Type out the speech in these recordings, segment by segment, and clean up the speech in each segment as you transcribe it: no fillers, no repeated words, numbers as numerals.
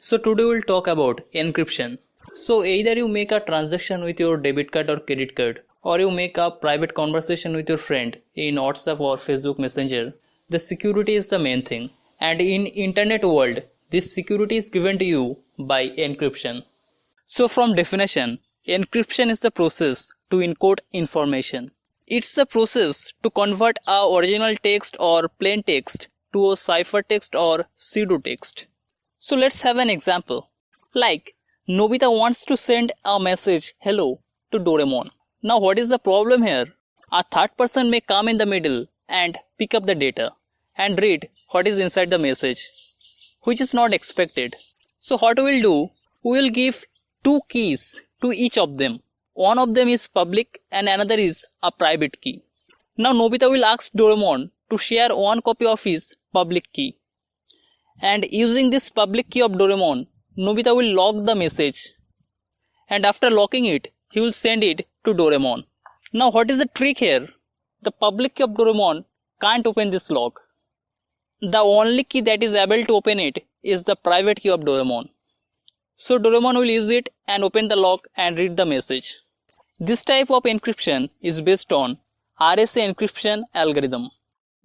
So today we'll talk about encryption. So either you make a transaction with your debit card or credit card, or you make a private conversation with your friend in WhatsApp or Facebook Messenger, the security is the main thing. And in internet world, this security is given to you by encryption. So from definition, encryption is the process to encode information. It's the process to convert a original text or plain text to a ciphertext or pseudotext. So let's have an example. Like Nobita wants to send a message hello to Doraemon. Now what is the problem here? A third person may come in the middle and pick up the data and read what is inside the message, which is not expected. So what we will do, we will give two keys to each of them. One of them is public and another is a private key. Now Nobita will ask Doraemon to share one copy of his public key. And using this public key of Doraemon, Nobita will lock the message. And after locking it, he will send it to Doraemon. Now what is the trick here? The public key of Doraemon can't open this lock. The only key that is able to open it is the private key of Doraemon. So Doraemon will use it and open the lock and read the message. This type of encryption is based on RSA encryption algorithm,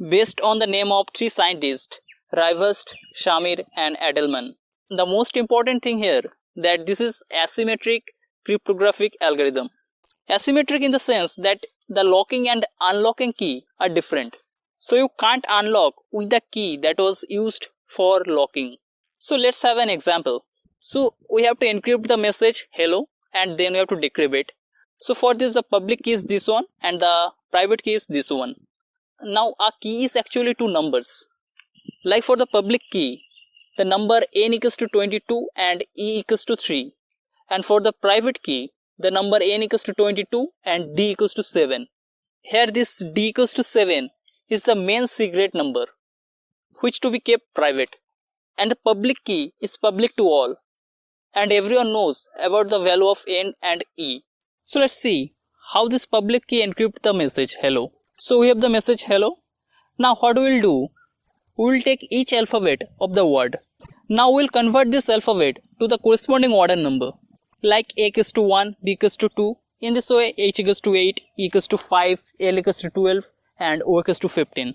based on the name of three scientists, Rivest, Shamir and Edelman. The most important thing here that this is asymmetric cryptographic algorithm. Asymmetric in the sense that the locking and unlocking key are different. So you can't unlock with the key that was used for locking. So let's have an example. So we have to encrypt the message hello and then we have to decrypt it. So for this the public key is this one and the private key is this one. Now a key is actually two numbers. Like for the public key, the number n equals to 22 and e equals to 3. And for the private key, the number n equals to 22 and d equals to 7. Here this d equals to 7 is the main secret number, which to be kept private. And the public key is public to all. And everyone knows about the value of n and e. So let's see how this public key encrypts the message hello. So we have the message hello. Now what we will do? We will take each alphabet of the word. Now we will convert this alphabet to the corresponding order number. Like A equals to 1, B equals to 2. In this way H equals to 8, E equals to 5, L equals to 12 and O equals to 15.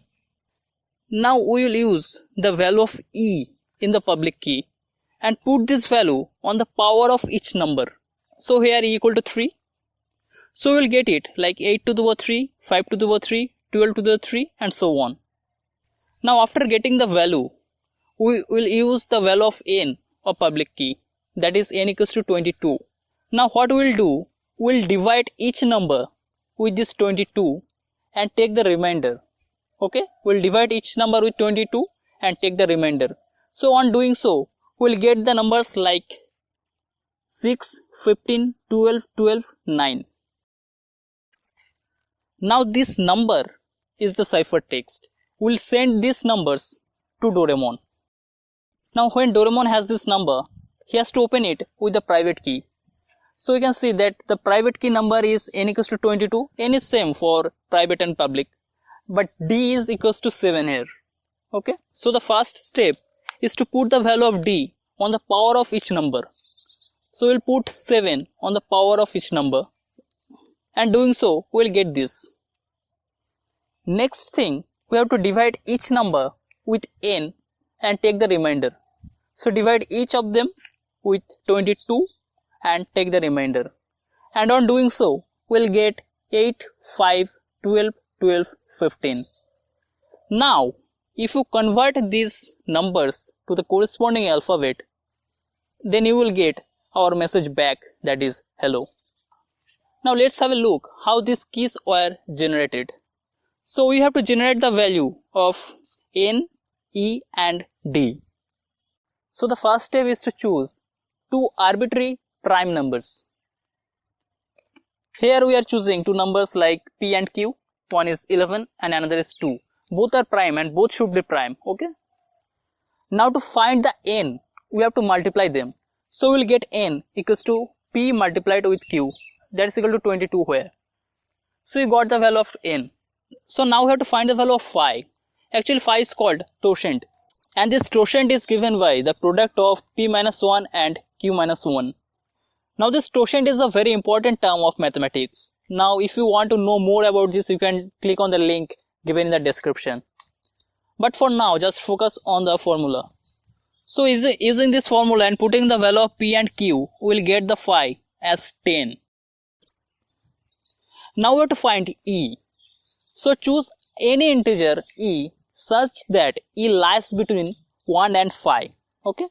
Now we will use the value of E in the public key and put this value on the power of each number. So here E equal to 3. So we will get it like 8 to the power 3, 5 to the power 3, 12 to the 3 and so on. Now after getting the value, we will use the value of n of public key, that is n equals to 22. Now what we will do, we will divide each number with this 22 and take the remainder. Okay, we will divide each number with 22 and take the remainder. So on doing so, we will get the numbers like 6, 15, 12, 12, 9. Now this number is the ciphertext. We will send these numbers to Doraemon. Now when Doraemon has this number, he has to open it with the private key. So you can see that the private key number is n equals to 22. N is same for private and public. But D is equals to 7 here. Okay. So the first step is to put the value of D on the power of each number. So we'll put 7 on the power of each number. And doing so, we'll get this. Next thing, we have to divide each number with n and take the remainder. So divide each of them with 22 and take the remainder. And on doing so, we'll get 8, 5, 12, 12, 15. Now, if you convert these numbers to the corresponding alphabet, then you will get our message back, that is hello. Now let's have a look how these keys were generated. So we have to generate the value of n, e and d. So the first step is to choose two arbitrary prime numbers. Here we are choosing two numbers like p and q. One is 11 and another is 2. Both are prime and both should be prime. Okay. Now to find the n, we have to multiply them. So we will get n equals to p multiplied with q. That is equal to 22 here. So we got the value of n. So now we have to find the value of phi. Actually phi is called totient. And this quotient is given by the product of p minus 1 and q minus 1. Now this quotient is a very important term of mathematics. Now if you want to know more about this, you can click on the link given in the description. But for now, just focus on the formula. So using this formula and putting the value of p and q, we will get the phi as 10. Now we have to find e. So choose any integer e such that e lies between 1 and 5. Okay?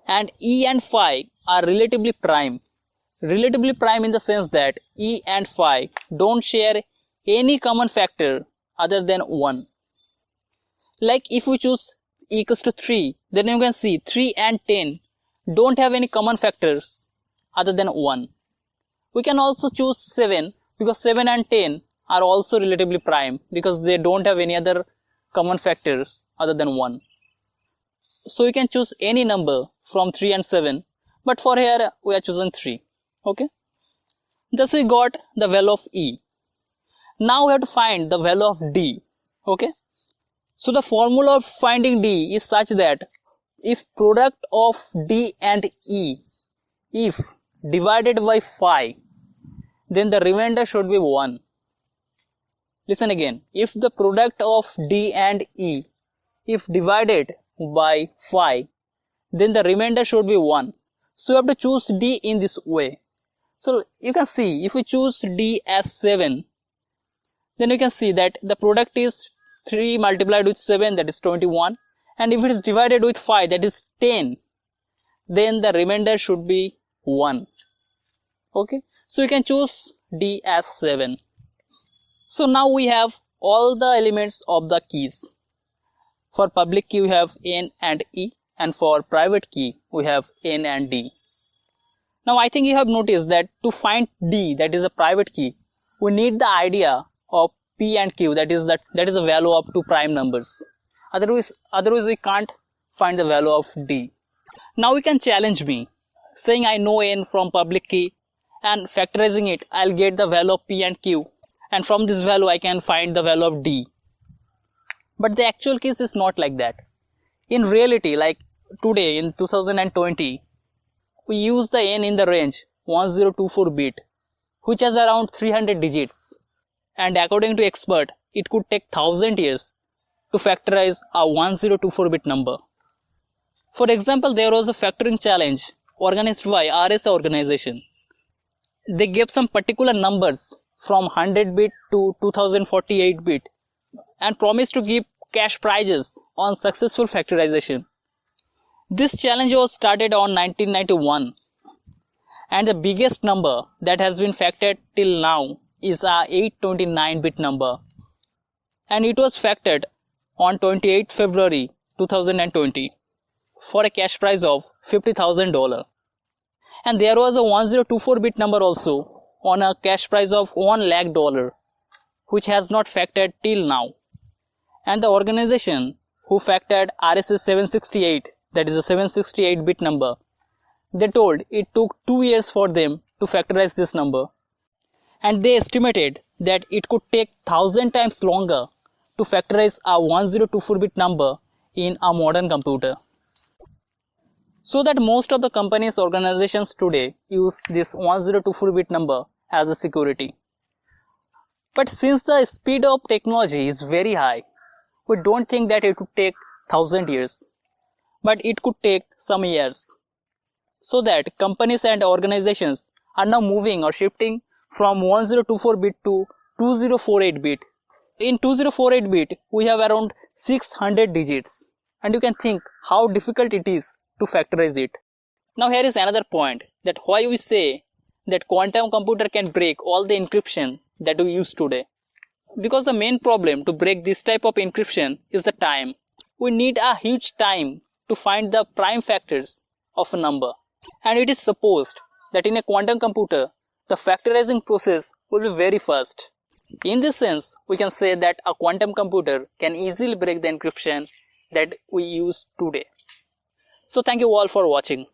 And e and phi are relatively prime. Relatively prime in the sense that e and phi don't share any common factor other than 1. Like if we choose e equals to 3, then you can see 3 and 10 don't have any common factors other than 1. We can also choose 7 because 7 and 10 are also relatively prime because they don't have any other common factors other than 1. So you can choose any number from 3 and 7, but for here we are choosing 3. Okay. Thus we got the value of e. Now we have to find the value of d. Okay. So the formula of finding d is such that if product of d and e, if divided by phi, then the remainder should be 1. Listen again. If the product of d and e, if divided by phi, then the remainder should be 1. So you have to choose d in this way. So you can see if we choose d as 7, then you can see that the product is 3 multiplied with 7, that is 21, and if it is divided with 5, that is 10, then the remainder should be 1. Okay, so you can choose d as 7. So now we have all the elements of the keys. For public key we have n and e, and for private key we have n and d. Now I think you have noticed that to find d, that is a private key, we need the idea of p and q, that is the value of two prime numbers. Otherwise we can't find the value of d. Now you can challenge me saying I know n from public key, and factorizing it I'll get the value of p and q, and from this value I can find the value of d. But the actual case is not like that. In reality, like today in 2020, we use the n in the range 1024 bit, which has around 300 digits, and according to expert, it could take 1000 years to factorize a 1024 bit number. For example, there was a factoring challenge organized by RSA organization. They gave some particular numbers from 100 bit to 2048 bit and promised to give cash prizes on successful factorization. This challenge was started on 1991, and the biggest number that has been factored till now is a 829 bit number, and it was factored on 28 February 2020 for a cash prize of $50,000. And there was a 1024 bit number also on a cash prize of $1 lakh, which has not factored till now. And the organization who factored RSA 768, that is a 768 bit number, they told it took 2 years for them to factorize this number, and they estimated that it could take 1000 times longer to factorize a 1024 bit number in a modern computer. So that most of the companies organizations today use this 1024 bit number as a security. But since the speed of technology is very high, we don't think that it would take 1000 years, but it could take some years. So that companies and organizations are now moving or shifting from 1024 bit to 2048 bit. In 2048 bit, we have around 600 digits, and you can think how difficult it is to factorize it. Now here is another point, that why we say that quantum computer can break all the encryption that we use today. Because the main problem to break this type of encryption is the time. We need a huge time to find the prime factors of a number. And it is supposed that in a quantum computer, the factorizing process will be very fast. In this sense, we can say that a quantum computer can easily break the encryption that we use today. So thank you all for watching.